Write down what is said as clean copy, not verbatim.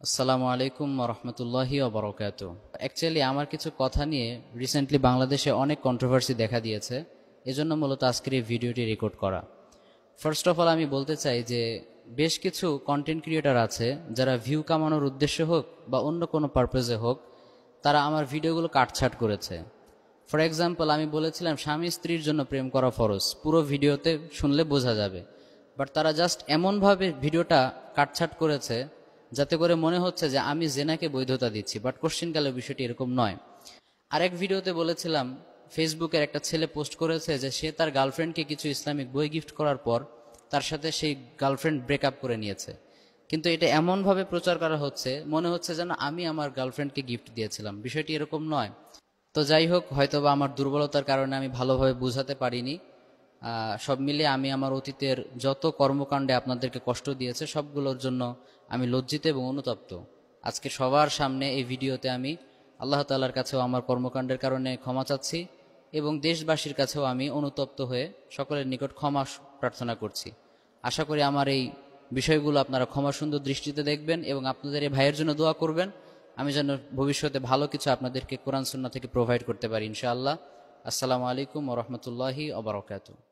আসসালামু আলাইকুম রহমতুল্লাহি ওবরাকাতু। অ্যাকচুয়ালি আমার কিছু কথা নিয়ে রিসেন্টলি বাংলাদেশে অনেক কন্ট্রোভার্সি দেখা দিয়েছে, এজন্য মূলত আজকের এই ভিডিওটি রেকর্ড করা। ফার্স্ট অফ অল আমি বলতে চাই যে বেশ কিছু কন্টেন্ট ক্রিয়েটর আছে যারা ভিউ কামানোর উদ্দেশ্যে হোক বা অন্য কোনো পারপাজে হোক, তারা আমার ভিডিওগুলো কাটছাট করেছে। ফর এক্সাম্পল, আমি বলেছিলাম স্বামী স্ত্রীর জন্য প্রেম করা ফরজ, পুরো ভিডিওতে শুনলে বোঝা যাবে, বাট তারা জাস্ট এমনভাবে ভিডিওটা কাটছাট করেছে যাতে করে মনে হচ্ছে যে আমি জেনাকে বৈধতা দিচ্ছি, বাট কোশ্চিনকালে বিষয়টি এরকম নয়। আরেক ভিডিওতে বলেছিলাম ফেসবুকের একটা ছেলে পোস্ট করেছে যে সে তার গার্লফ্রেন্ডকে কিছু ইসলামিক বই গিফট করার পর তার সাথে সেই গার্লফ্রেন্ড ব্রেকআপ করে নিয়েছে, কিন্তু এটা এমনভাবে প্রচার করা হচ্ছে মনে হচ্ছে যেন আমি আমার গার্লফ্রেন্ডকে গিফট দিয়েছিলাম। বিষয়টি এরকম নয়। তো যাই হোক, হয়তোবা আমার দুর্বলতার কারণে আমি ভালোভাবে বোঝাতে পারিনি। সব মিলিয়ে আমি আমার অতীতের যত কর্মকাণ্ডে আপনাদেরকে কষ্ট দিয়েছে সবগুলোর জন্য আমি লজ্জিত এবং অনুতপ্ত। আজকে সবার সামনে এই ভিডিওতে আমি আল্লাহ তাআলার কাছেও আমার কর্মকাণ্ডের কারণে ক্ষমা চাচ্ছি এবং দেশবাসীর কাছেও আমি অনুতপ্ত হয়ে সকলের নিকট ক্ষমা প্রার্থনা করছি। আশা করি আমার এই বিষয়গুলো আপনারা ক্ষমা সুন্দর দৃষ্টিতে দেখবেন এবং আপনাদের এই ভাইয়ের জন্য দোয়া করবেন, আমি যেন ভবিষ্যতে ভালো কিছু আপনাদেরকে কোরআন সুন্নাহ থেকে প্রোভাইড করতে পারি ইনশাআল্লাহ। আসসালামু আলাইকুম ওয়া রাহমাতুল্লাহি ওয়া বারাকাতুহু।